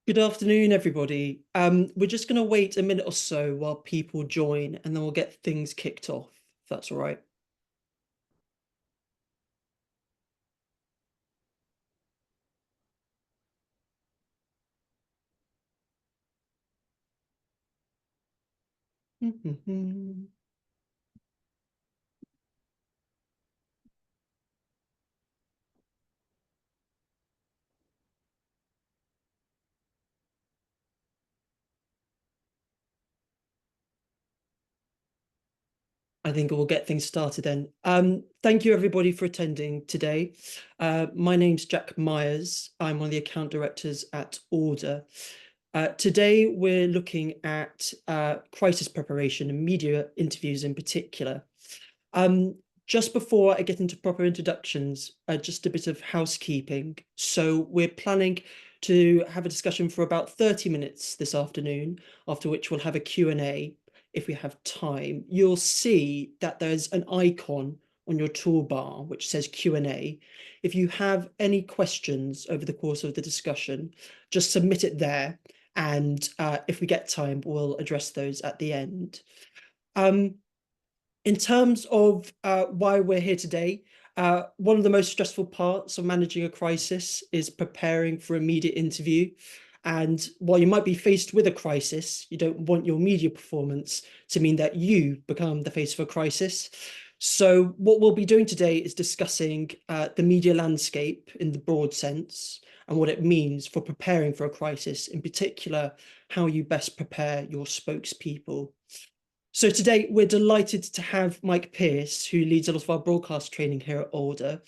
Good afternoon, everybody. We're just going to wait a minute or so while people join, and then we'll get things kicked off, if that's all right. I think we'll get things started then. Thank you, everybody, for attending today. My name's Jack Myers. I'm one of the account directors at Order. Today, we're looking at crisis preparation and media interviews in particular. Um, just before I get into proper introductions, just a bit of housekeeping. So we're planning to have a discussion for about 30 minutes this afternoon, after which we'll have a Q&A if we have time. You'll see that there's an icon on your toolbar which says Q&A. If you have any questions over the course of the discussion, just submit it there. And if we get time, we'll address those at the end. In terms of why we're here today, one of the most stressful parts of managing a crisis is preparing for a media interview. And while you might be faced with a crisis, you don't want your media performance to mean that you become the face of a crisis. So what we'll be doing today is discussing the media landscape in the broad sense and what it means for preparing for a crisis, in particular, how you best prepare your spokespeople. So today we're delighted to have Mike Pearce, who leads a lot of our broadcast training here at Alder.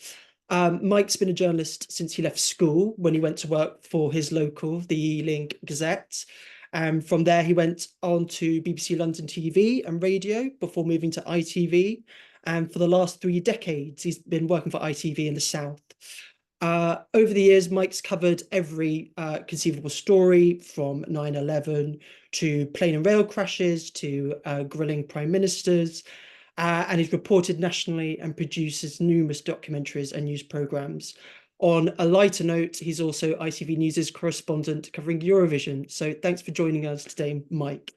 Mike's been a journalist since he left school, when he went to work for his local, the Ealing Gazette. From there, he went on to BBC London TV and radio before moving to ITV. And for the last 3 decades, he's been working for ITV in the South. Over the years, Mike's covered every conceivable story, from 9/11 to plane and rail crashes to grilling prime ministers. And he's reported nationally and produces numerous documentaries and news programs. On a lighter note, he's also ITV News' correspondent covering Eurovision. So thanks for joining us today, Mike.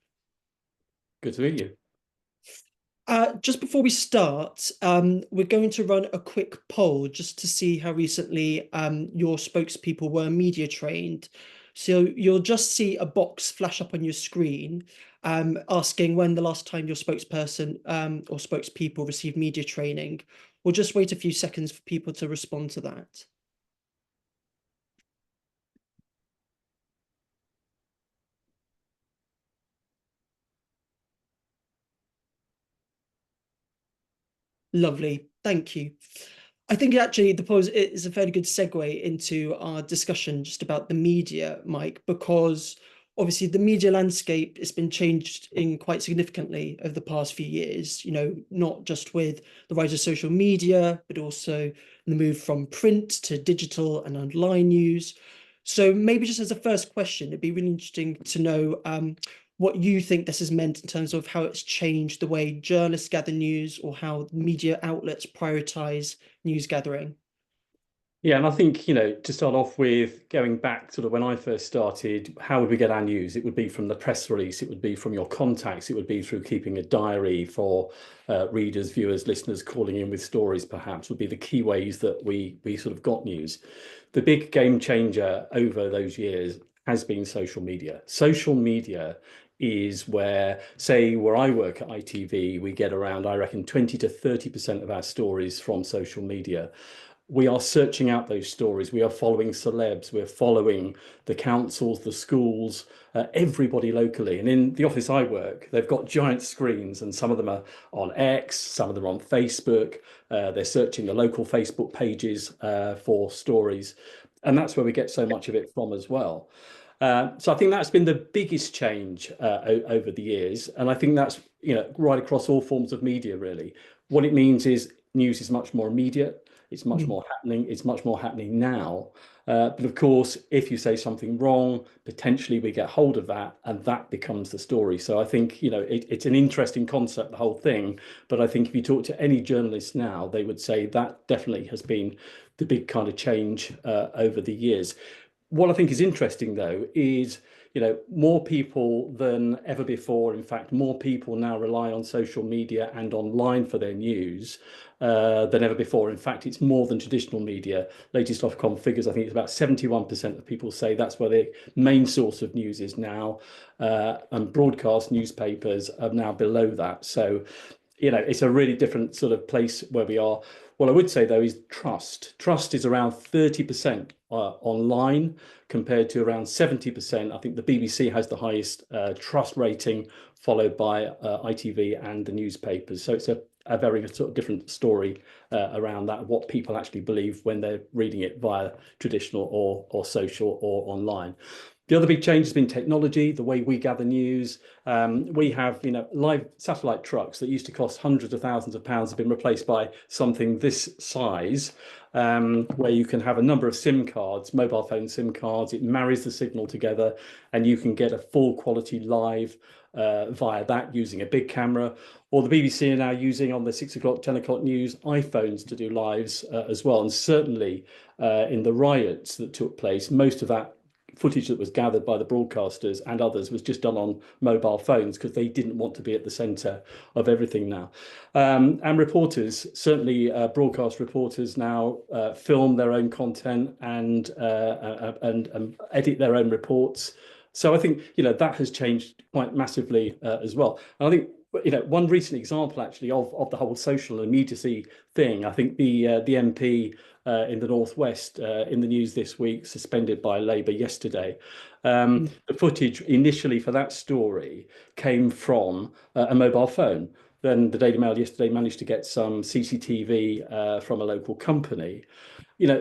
Good to meet you. Just before we start, we're going to run a quick poll just to see how recently your spokespeople were media trained. So you'll just see a box flash up on your screen asking when the last time your spokesperson or spokespeople received media training. We'll just wait a few seconds for people to respond to that. Lovely, thank you. I think actually the pose is a fairly good segue into our discussion just about the media, Mike, because obviously the media landscape has been changed in quite significantly over the past few years, not just with the rise of social media, but also the move from print to digital and online news. So maybe just as a first question, it'd be really interesting to know what you think this has meant in terms of how it's changed the way journalists gather news or how media outlets prioritize news gathering. Yeah, and I think, to start off with, going back sort of when I first started, how would we get our news? It would be from the press release, it would be from your contacts, it would be through keeping a diary for readers, viewers, listeners calling in with stories, perhaps, would be the key ways that we sort of got news. The big game changer over those years has been social media. Social media is where, say, where I work at ITV, we get around, I reckon, 20 to 30% of our stories from social media. We are searching out those stories. We are following celebs. We're following the councils, the schools, everybody locally. And in the office I work, they've got giant screens, and some of them are on X, some of them are on Facebook. They're searching the local Facebook pages for stories. And that's where we get so much of it from as well. So I think that's been the biggest change over the years. And I think that's, right across all forms of media, really. What it means is news is much more immediate. It's much more happening. It's much more happening now. But of course, if you say something wrong, potentially we get hold of that and that becomes the story. So I think, it's an interesting concept, the whole thing. But I think if you talk to any journalist now, they would say that definitely has been the big kind of change over the years. what I think is interesting, though, is more people than ever before. In fact, more people now rely on social media and online for their news than ever before. In fact, it's more than traditional media. Latest Ofcom figures, I think it's about 71% of people say that's where the main source of news is now, and broadcast newspapers are now below that. So it's a really different sort of place where we are. What I would say, though, is trust. Trust is around 30% online compared to around 70%. I think the BBC has the highest trust rating, followed by ITV and the newspapers. So it's a very sort of different story around that, what people actually believe when they're reading it via traditional or social or online. The other big change has been technology, the way we gather news. We have, live satellite trucks that used to cost hundreds of thousands of pounds have been replaced by something this size, where you can have a number of SIM cards, mobile phone SIM cards. It marries the signal together, and you can get a full quality live via that using a big camera. Or the BBC are now using on the 6 o'clock, 10 o'clock news iPhones to do lives as well. And certainly in the riots that took place, most of that footage that was gathered by the broadcasters and others was just done on mobile phones because they didn't want to be at the centre of everything now. And reporters, certainly broadcast reporters now film their own content and edit their own reports. So I think that has changed quite massively as well. And I think one recent example actually of the whole social immediacy thing. I think the MP in the Northwest in the news this week, suspended by Labour yesterday. The footage initially for that story came from a mobile phone. Then the Daily Mail yesterday managed to get some CCTV from a local company.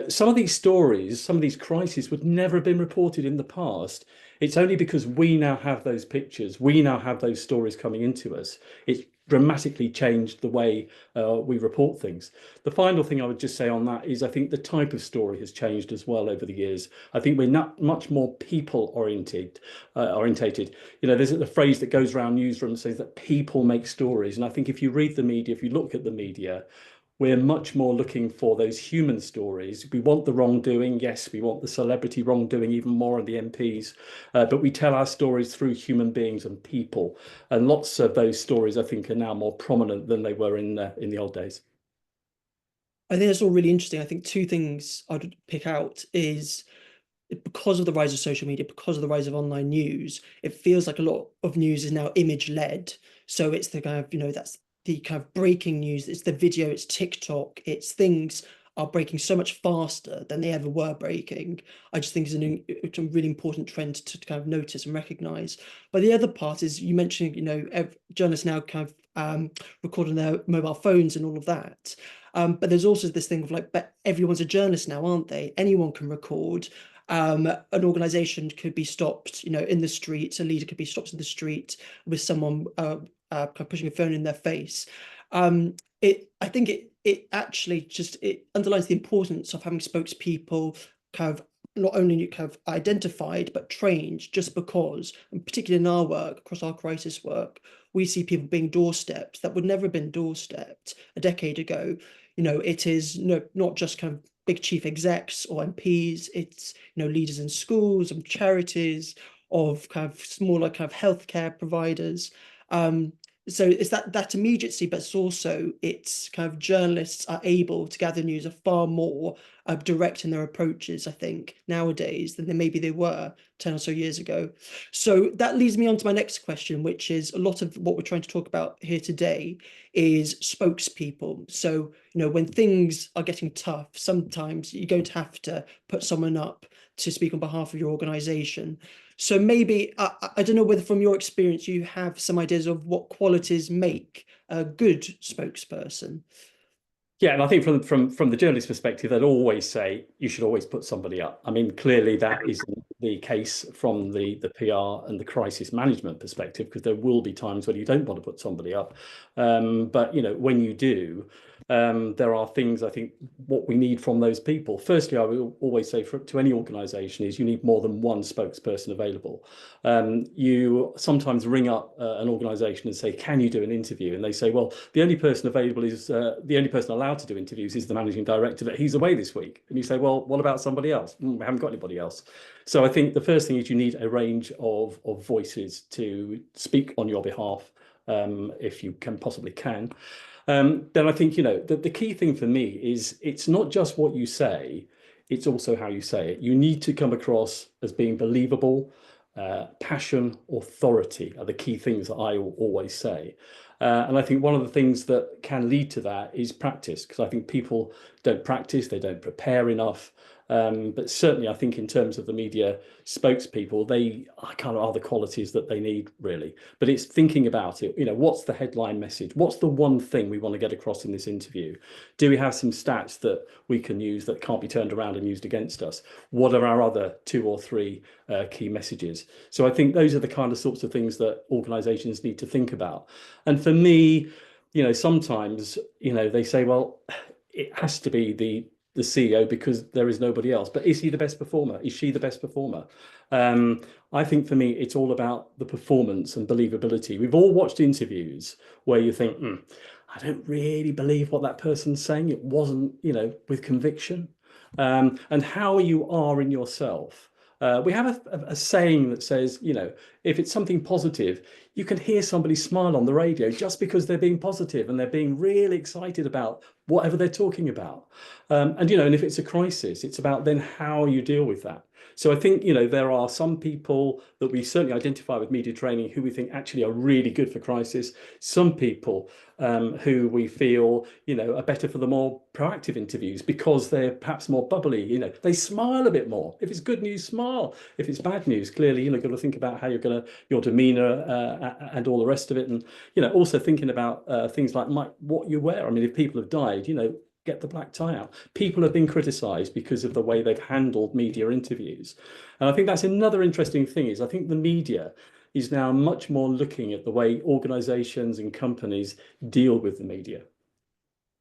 Some of these stories, some of these crises would never have been reported in the past. It's only because we now have those pictures, we now have those stories coming into us. It's dramatically changed the way we report things. The final thing I would just say on that is I think the type of story has changed as well over the years. I think we're not much more people orientated. There's a phrase that goes around newsrooms says that people make stories. And I think if you read the media, if you look at the media, we're much more looking for those human stories. We want the wrongdoing. Yes, we want the celebrity wrongdoing even more in the MPs, but we tell our stories through human beings and people. And lots of those stories, I think, are now more prominent than they were in the old days. I think that's all really interesting. I think two things I'd pick out is because of the rise of social media, because of the rise of online news, it feels like a lot of news is now image led. So it's the kind of, that's the kind of breaking news, it's the video, it's TikTok, it's things are breaking so much faster than they ever were breaking. I just think it's a really important trend to kind of notice and recognize. But the other part is you mentioned, journalists now kind of record on their mobile phones and all of that. But there's also this thing of like, but everyone's a journalist now, aren't they? Anyone can record. An organization could be stopped, in the street. A leader could be stopped in the street with someone kind of pushing a phone in their face. I think it actually just it underlines the importance of having spokespeople kind of not only kind of identified but trained, just because, and particularly in our work, across our crisis work, we see people being doorstepped that would never have been doorstepped a decade ago. It is not just kind of big chief execs or MPs, it's leaders in schools and charities, of kind of smaller kind of healthcare providers. So it's that immediacy, but it's kind of journalists are able to gather news, are far more direct in their approaches, I think, nowadays than maybe they were 10 or so years ago. So that leads me on to my next question, which is a lot of what we're trying to talk about here today is spokespeople. So, when things are getting tough, sometimes you're going to have to put someone up to speak on behalf of your organization. So maybe, I don't know whether from your experience, you have some ideas of what qualities make a good spokesperson. Yeah, and I think from the journalist perspective, they'd always say you should always put somebody up. I mean, clearly that isn't the case from the PR and the crisis management perspective, because there will be times when you don't want to put somebody up. But when you do, There are things I think what we need from those people. Firstly, I will always say to any organisation is you need more than one spokesperson available. You sometimes ring up an organisation and say, "Can you do an interview?" And they say, "Well, the only person available is the only person allowed to do interviews is the managing director, but he's away this week." And you say, "Well, what about somebody else?" We haven't got anybody else. So I think the first thing is you need a range of voices to speak on your behalf, if you can possibly can. Then I think, the key thing for me is it's not just what you say, it's also how you say it. You need to come across as being believable. Passion, authority are the key things that I always say. And I think one of the things that can lead to that is practice, because I think people don't practice, they don't prepare enough. But certainly, I think in terms of the media spokespeople, they kind of are the qualities that they need, really. But it's thinking about it. What's the headline message? What's the one thing we want to get across in this interview? Do we have some stats that we can use that can't be turned around and used against us? What are our other two or three key messages? So I think those are the kind of sorts of things that organizations need to think about. And for me, sometimes, they say, well, it has to be the CEO because there is nobody else. But is he the best performer? Is she the best performer? I think for me, it's all about the performance and believability. We've all watched interviews where you think, I don't really believe what that person's saying. It wasn't, with conviction. And how you are in yourself. We have a saying that says, if it's something positive, you can hear somebody smile on the radio just because they're being positive and they're being really excited about whatever they're talking about. And if it's a crisis, it's about then how you deal with that. So I think, there are some people that we certainly identify with media training who we think actually are really good for crisis. Some people who we feel, are better for the more proactive interviews because they're perhaps more bubbly. They smile a bit more. If it's good news, smile. If it's bad news, clearly, you've got to think about how your demeanor and all the rest of it. And, also thinking about things like what you wear. I mean, if people have died, get the black tie out. People have been criticised because of the way they've handled media interviews. And I think that's another interesting thing is I think the media is now much more looking at the way organisations and companies deal with the media.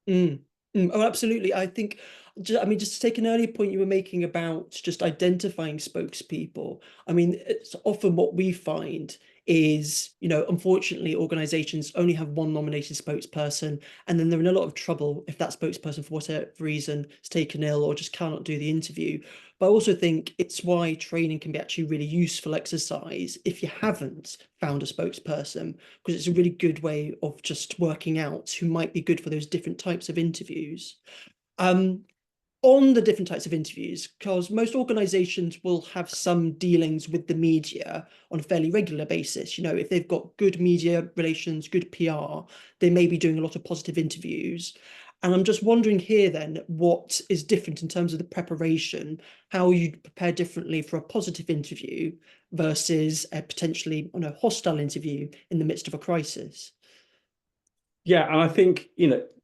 Oh, absolutely. I think, just to take an earlier point you were making about just identifying spokespeople, it's often what we find is, unfortunately, organizations only have one nominated spokesperson, and then they're in a lot of trouble if that spokesperson, for whatever reason, is taken ill or just cannot do the interview. But I also think it's why training can be actually really useful exercise if you haven't found a spokesperson, because it's a really good way of just working out who might be good for those different types of interviews. On the different types of interviews, because most organizations will have some dealings with the media on a fairly regular basis. If they've got good media relations, good PR, they may be doing a lot of positive interviews. And I'm just wondering here then, what is different in terms of the preparation, how you prepare differently for a positive interview versus a potentially hostile interview in the midst of a crisis? Yeah, and I think,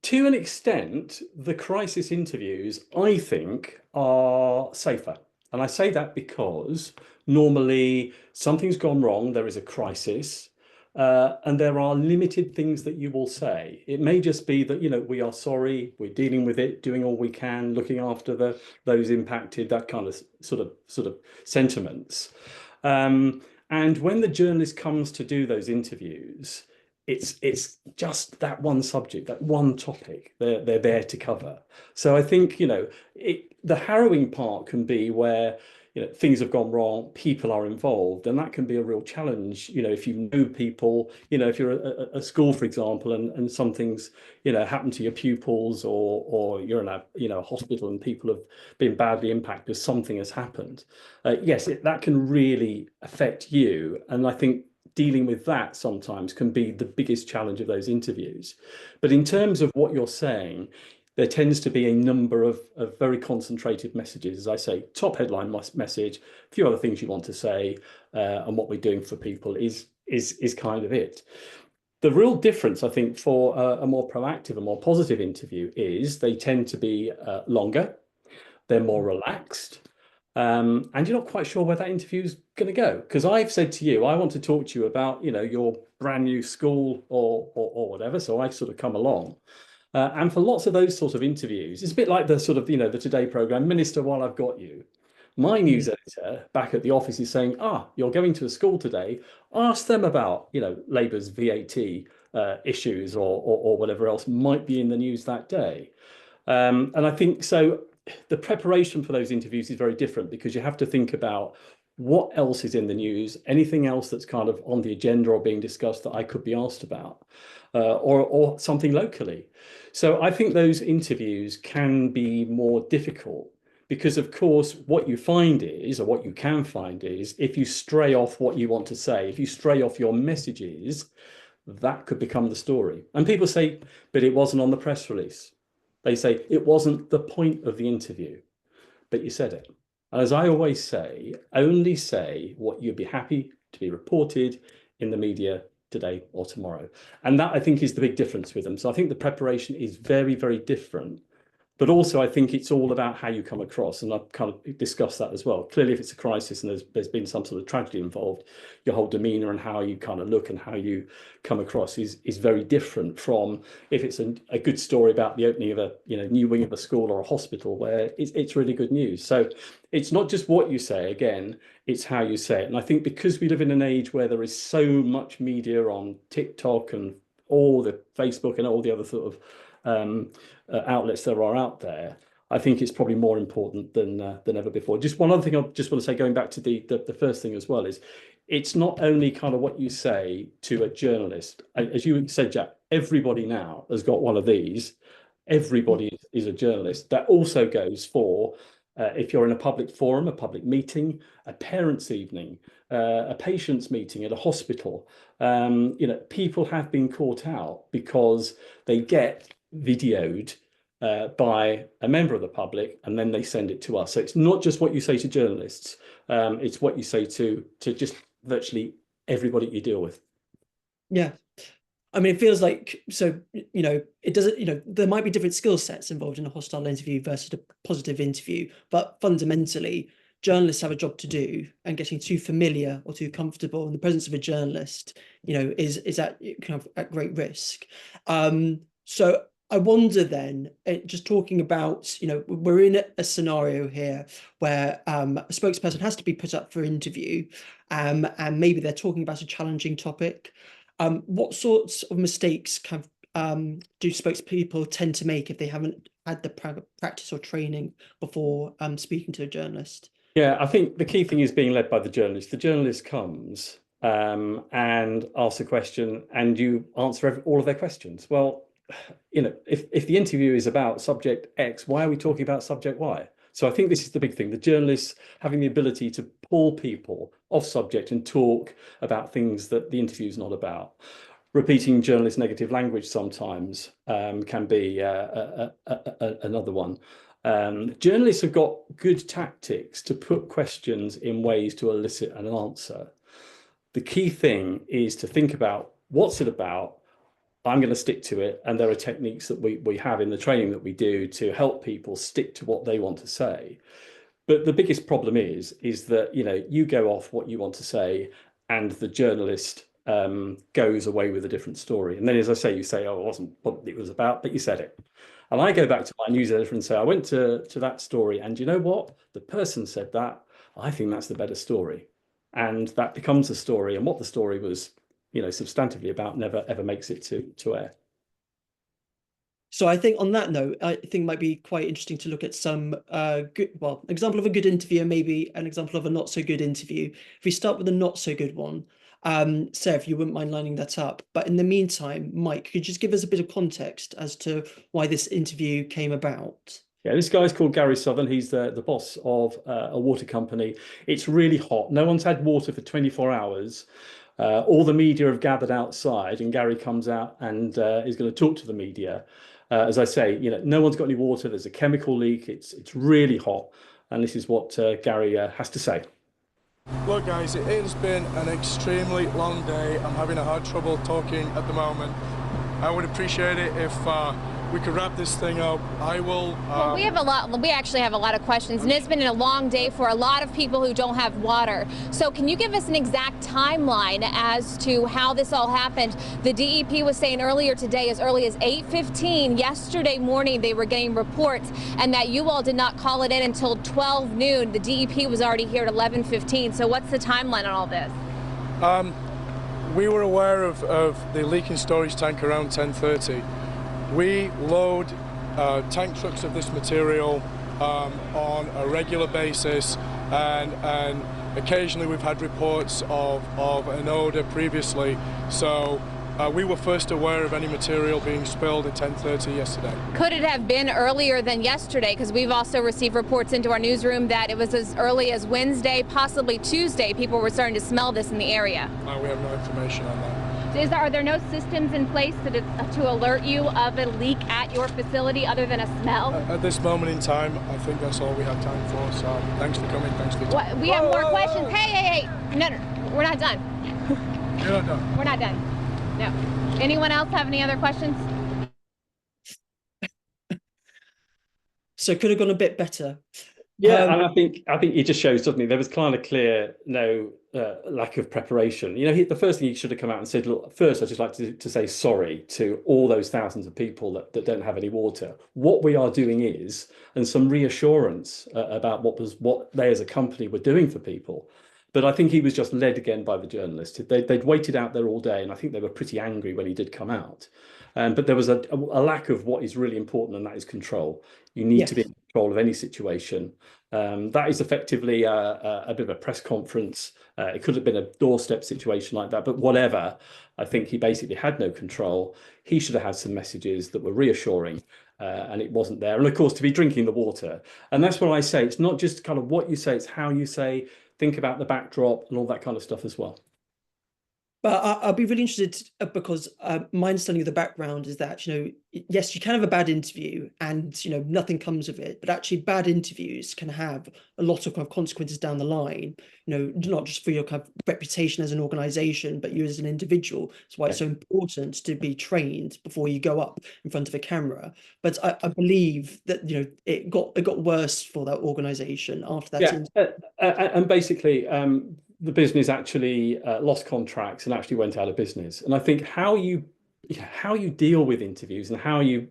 to an extent, the crisis interviews, I think, are safer. And I say that because normally something's gone wrong, there is a crisis, and there are limited things that you will say. It may just be that, we are sorry, we're dealing with it, doing all we can, looking after those impacted, that kind of sort of sentiments. And when the journalist comes to do those interviews, it's just that one subject, that one topic they're there to cover. So I think the harrowing part can be where things have gone wrong, people are involved, and that can be a real challenge. If you know people, if you're a school, for example, and something's happened to your pupils, or you're in a hospital and people have been badly impacted because something has happened. Yes, that can really affect you, and I think dealing with that sometimes can be the biggest challenge of those interviews. But in terms of what you're saying, there tends to be a number of very concentrated messages. As I say, top headline message, a few other things you want to say, and what we're doing for people is kind of it. The real difference, I think, for a more proactive and more positive interview is they tend to be longer, they're more relaxed, and you're not quite sure where that interview is going to go. Because I've said to you, I want to talk to you about, your brand new school or whatever. So I sort of come along. And for lots of those sort of interviews, it's a bit like the sort of, the Today programme, Minister, while I've got you. My news Mm. editor back at the office is saying, you're going to a school today, ask them about, Labour's VAT issues or whatever else might be in the news that day. And I think so the preparation for those interviews is very different because you have to think about what else is in the news, anything else that's kind of on the agenda or being discussed that I could be asked about, or something locally. So I think those interviews can be more difficult because, of course, what you find is, or what you can find is, if you stray off what you want to say, if you stray off your messages, that could become the story. And people say, but it wasn't on the press release. They say it wasn't the point of the interview, but you said it. And as I always say, only say what you'd be happy to be reported in the media today or tomorrow. And that I think is the big difference with them. So I think the preparation is very, very different. But also, I think it's all about how you come across, and I've kind of discussed that as well. Clearly, if it's a crisis and there's been some sort of tragedy involved, your whole demeanour and how you kind of look and how you come across is very different from if it's a good story about the opening of a new wing of a school or a hospital where it's really good news. So it's not just what you say. Again, it's how you say it. And I think because we live in an age where there is so much media on TikTok and all the Facebook and all the other sort of outlets there are out there, I think it's probably more important than ever before. Just one other thing I just want to say, going back to the first thing as well, is it's not only kind of what you say to a journalist. As you said, Jack, everybody now has got one of these. Everybody is a journalist. That also goes for if you're in a public forum, a public meeting, a parents' evening, a patients' meeting at a hospital. People have been caught out because they get videoed by a member of the public, and then they send it to us. So it's not just what you say to journalists; it's what you say to just virtually everybody you deal with. Yeah. I mean, it feels like so, it doesn't, there might be different skill sets involved in a hostile interview versus a positive interview, but fundamentally, journalists have a job to do, and getting too familiar or too comfortable in the presence of a journalist, is at kind of at great risk. So I wonder then, just talking about, we're in a scenario here where a spokesperson has to be put up for interview, and maybe they're talking about a challenging topic. What sorts of mistakes do spokespeople tend to make if they haven't had the practice or training before speaking to a journalist? Yeah, I think the key thing is being led by the journalist. The journalist comes and asks a question, and you answer all of their questions. Well, if the interview is about subject X, why are we talking about subject Y? So I think this is the big thing. The journalists having the ability to pull people off subject and talk about things that the interview is not about. Repeating journalist negative language sometimes can be another one. Journalists have got good tactics to put questions in ways to elicit an answer. The key thing is to think about what's it about. I'm going to stick to it. And there are techniques that we have in the training that we do to help people stick to what they want to say. But the biggest problem is that, you go off what you want to say and the journalist goes away with a different story. And then, as I say, you say, oh, it wasn't what it was about, but you said it. And I go back to my news editor and say, I went to that story, and you know what? The person said that. I think that's the better story. And that becomes a story. And what the story was, substantively about never ever makes it to air. So I think on that note, I think it might be quite interesting to look at some example of a good interview and maybe an example of a not so good interview. If we start with a not so good one, Sarah, if you wouldn't mind lining that up. But in the meantime, Mike, could you just give us a bit of context as to why this interview came about? Yeah, this guy's called Gary Southern. He's the boss of a water company. It's really hot. No one's had water for 24 hours. All the media have gathered outside, and Gary comes out and is going to talk to the media. As I say, no one's got any water. There's a chemical leak. It's really hot, and this is what Gary has to say. Look, guys, it has been an extremely long day. I'm having a hard trouble talking at the moment. I would appreciate it if we could wrap this thing up. I will. Well, we actually have a lot of questions, and it's been a long day for a lot of people who don't have water. So can you give us an exact timeline as to how this all happened? The DEP was saying earlier today, as early as 8:15 yesterday morning, they were getting reports, and that you all did not call it in until 12 noon. The DEP was already here at 11:15. So what's the timeline on all this? We were aware of the leaking storage tank around 10:30. We load tank trucks of this material on a regular basis, and occasionally we've had reports of an odour previously. So we were first aware of any material being spilled at 10:30 yesterday. Could it have been earlier than yesterday? Because we've also received reports into our newsroom that it was as early as Wednesday, possibly Tuesday. People were starting to smell this in the area. We have no information on that. Are there no systems in place to alert you of a leak at your facility other than a smell? At this moment in time, I think that's all we have time for. So thanks for coming. Thanks for your time. We have more questions. Hey. No, we're not done. You're not done. We're not done. No. Anyone else have any other questions? So could have gone a bit better. Yeah, and I think it just shows, doesn't it? There was kind of clear lack of preparation. You know, the first thing he should have come out and said, look, first I'd just like to say sorry to all those thousands of people that don't have any water. What we are doing is, and some reassurance about what they as a company were doing for people. But I think he was just led again by the journalist. They'd waited out there all day, and I think they were pretty angry when he did come out. But there was a lack of what is really important, and that is control. You need to be in control of any situation. That is effectively a bit of a press conference. It could have been a doorstep situation like that, but whatever. I think he basically had no control. He should have had some messages that were reassuring, and it wasn't there. And of course, to be drinking the water. And that's what I say. It's not just kind of what you say, it's how you say. Think about the backdrop and all that kind of stuff as well. But I'll be really interested because my understanding of the background is that, yes, you can have a bad interview and, nothing comes of it. But actually bad interviews can have a lot of kind of consequences down the line, not just for your kind of reputation as an organization, but you as an individual. That's why it's so important to be trained before you go up in front of a camera. But I believe that, it got worse for that organization after that. And basically, the business actually lost contracts and actually went out of business. And I think how you deal with interviews and how I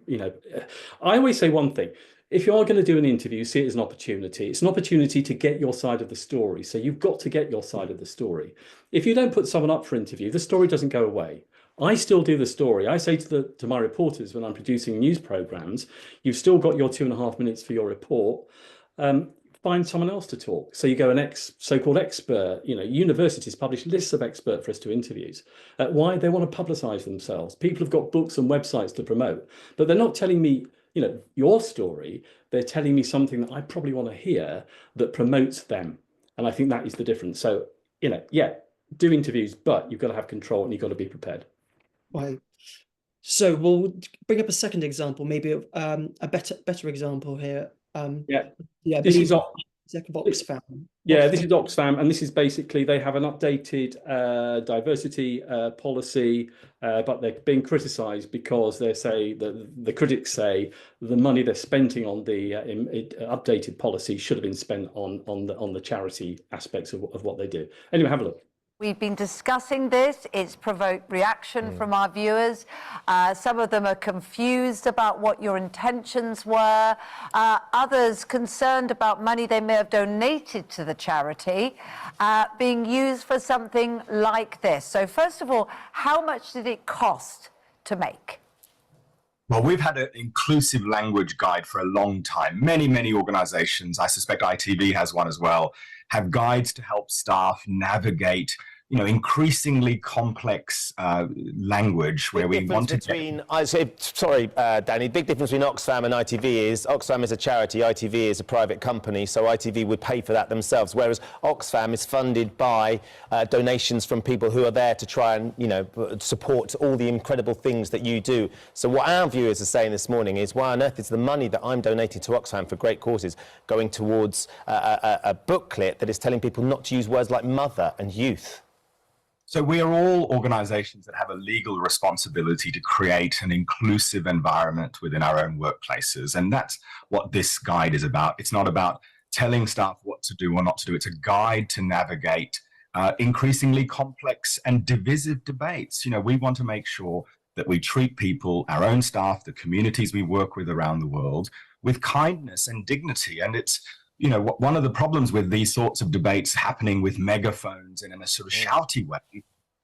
always say one thing: if you are going to do an interview, see it as an opportunity. It's an opportunity to get your side of the story. So you've got to get your side of the story. If you don't put someone up for interview, the story doesn't go away. I still do the story. I say to my reporters when I'm producing news programs, you've still got your 2.5 minutes for your report. Find someone else to talk. So you go an so-called expert. Universities publish lists of experts for us to interviews. Why? They want to publicize themselves. People have got books and websites to promote, but they're not telling me, your story. They're telling me something that I probably want to hear that promotes them. And I think that is the difference. So, do interviews, but you've got to have control and you've got to be prepared. Right. So we'll bring up a second example, maybe a better example here. This is Oxfam. This is Oxfam, and this is basically they have an updated diversity policy, but they're being criticised because the critics say the money they're spending on the updated policy should have been spent on the charity aspects of what they do. Anyway, have a look. We've been discussing this. It's provoked reaction from our viewers. Some of them are confused about what your intentions were. Others concerned about money they may have donated to the charity being used for something like this. So first of all, how much did it cost to make? Well, we've had an inclusive language guide for a long time. Many organizations, I suspect ITV has one as well, have guides to help staff navigate, increasingly complex language where we want to Danny, big difference between Oxfam and ITV is Oxfam is a charity, ITV is a private company, so ITV would pay for that themselves, whereas Oxfam is funded by donations from people who are there to try and, support all the incredible things that you do. So what our viewers are saying this morning is, why on earth is the money that I'm donating to Oxfam for great causes going towards a booklet that is telling people not to use words like mother and youth? So we are all organizations that have a legal responsibility to create an inclusive environment within our own workplaces. And that's what this guide is about. It's not about telling staff what to do or not to do. It's a guide to navigate increasingly complex and divisive debates. You know, we want to make sure that we treat people, our own staff, the communities we work with around the world, with kindness and dignity. And it's, you know, one of the problems with these sorts of debates happening with megaphones and in a sort of shouty way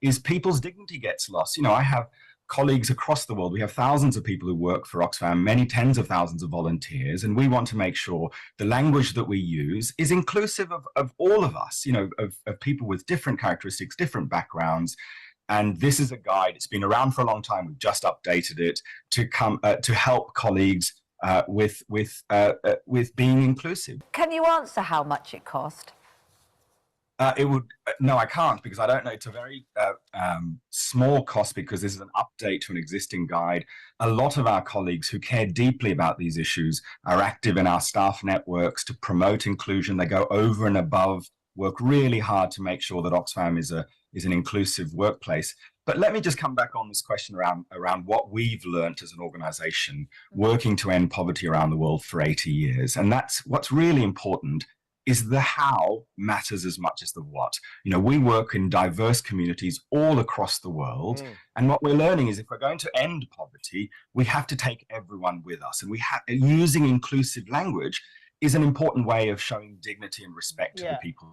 is people's dignity gets lost. You know, I have colleagues across the world. We have thousands of people who work for Oxfam, many tens of thousands of volunteers, and we want to make sure the language that we use is inclusive of all of us, you know, of people with different characteristics, different backgrounds. And this is a guide. It's been around for a long time. We've just updated it to help colleagues with being inclusive. Can you answer how much it cost? It would no, I can't, because I don't know. It's a very small cost, because this is an update to an existing guide. A lot of our colleagues who care deeply about these issues are active in our staff networks to promote inclusion. They go over and above, work really hard to make sure that Oxfam is an inclusive workplace. But let me just come back on this question around what we've learned as an organization working to end poverty around the world for 80 years. And that's what's really important, is the how matters as much as the what. You know, we work in diverse communities all across the world. And what we're learning is, if we're going to end poverty, we have to take everyone with us. And using inclusive language is an important way of showing dignity and respect to the people.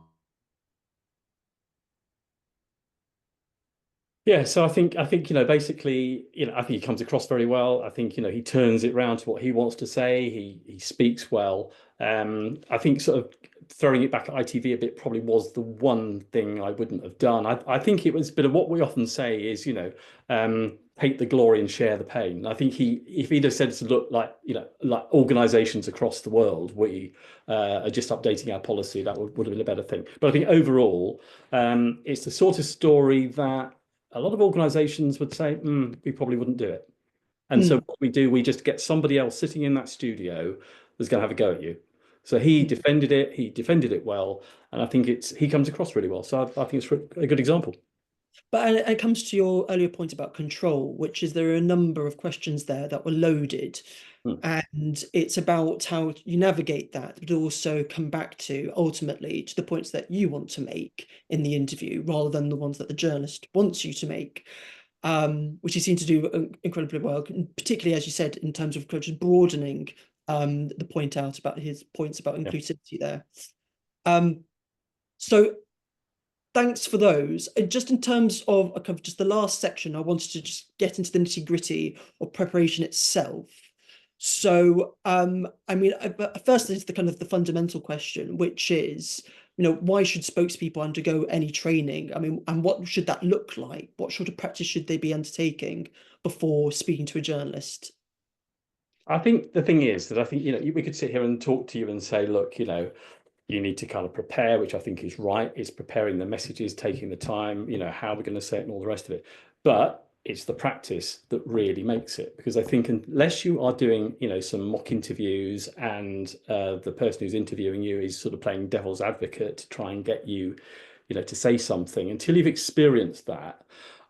Yeah, so I think you know, basically, you know, I think he comes across very well. I think, you know, he turns it around to what he wants to say. He speaks well. I think sort of throwing it back at ITV a bit probably was the one thing I wouldn't have done. I think it was a bit of what we often say is, you know, take the glory and share the pain. I think if he'd have said to look, like, you know, like organizations across the world, we are just updating our policy, that would have been a better thing. But I think overall, it's the sort of story that a lot of organizations would say, we probably wouldn't do it. And so what we do, we just get somebody else sitting in that studio that's going to have a go at you. So he defended it well, and I think he comes across really well. So I think it's a good example. But it comes to your earlier point about control, which is there are a number of questions there that were loaded. And it's about how you navigate that, but also come back to ultimately to the points that you want to make in the interview, rather than the ones that the journalist wants you to make, which he seemed to do incredibly well, particularly, as you said, in terms of just broadening the point out about his points about inclusivity there. So thanks for those. And just in terms of kind of just the last section, I wanted to just get into the nitty-gritty of preparation itself. So, I mean, first is the kind of the fundamental question, which is, you know, why should spokespeople undergo any training? I mean, and what should that look like? What sort of practice should they be undertaking before speaking to a journalist? I think the thing is that I think, you know, we could sit here and talk to you and say, look, you know, you need to kind of prepare, which I think is right. It's preparing the messages, taking the time, you know, how we're going to say it and all the rest of it. But it's the practice that really makes it, because I think unless you are doing, you know, some mock interviews and the person who's interviewing you is sort of playing devil's advocate to try and get you, you know, to say something, until you've experienced that,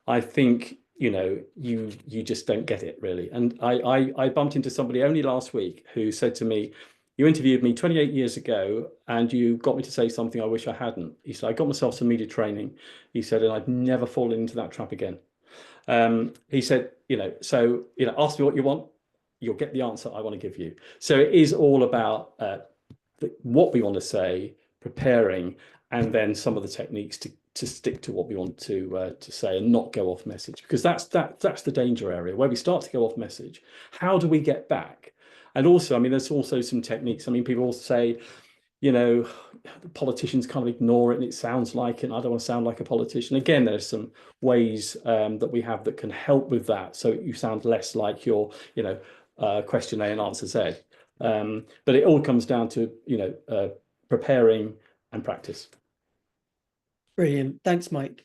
I think, you know, you just don't get it really. And I bumped into somebody only last week who said to me, you interviewed me 28 years ago and you got me to say something I wish I hadn't. He said, I got myself some media training. He said, and I've never fallen into that trap again. He said, you know, so, you know, ask me what you want, you'll get the answer I want to give you. So it is all about what we want to say, preparing, and then some of the techniques to stick to what we want to say and not go off message, because that's the danger area where we start to go off message. How do we get back? And also, I mean, there's also some techniques. I mean, people also say, you know, the politicians kind of ignore it and it sounds like it, and I don't want to sound like a politician. Again, there's some ways that we have that can help with that, so you sound less like you're, you know, question A and answer Z. But it all comes down to, you know, preparing and practice. Brilliant. Thanks, Mike.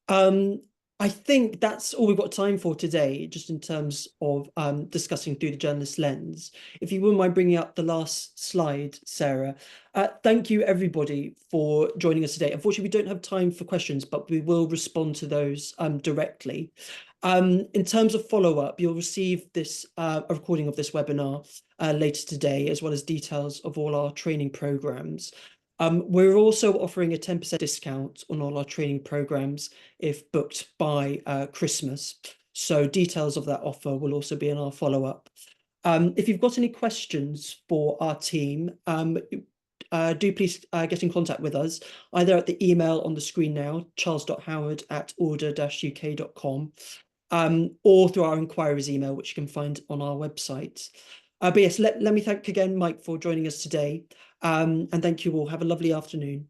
I I think that's all we've got time for today, just in terms of discussing through the journalist lens. If you wouldn't mind bringing up the last slide, Sarah. Thank you, everybody, for joining us today. Unfortunately, we don't have time for questions, but we will respond to those directly. In terms of follow-up, you'll receive this a recording of this webinar later today, as well as details of all our training programs. We're also offering a 10% discount on all our training programs if booked by Christmas. So details of that offer will also be in our follow-up. If you've got any questions for our team, do please get in contact with us, either at the email on the screen now, charles.howard@order-uk.com, or through our inquiries email, which you can find on our website. But yes, let me thank again Mike for joining us today. And thank you all. Have a lovely afternoon.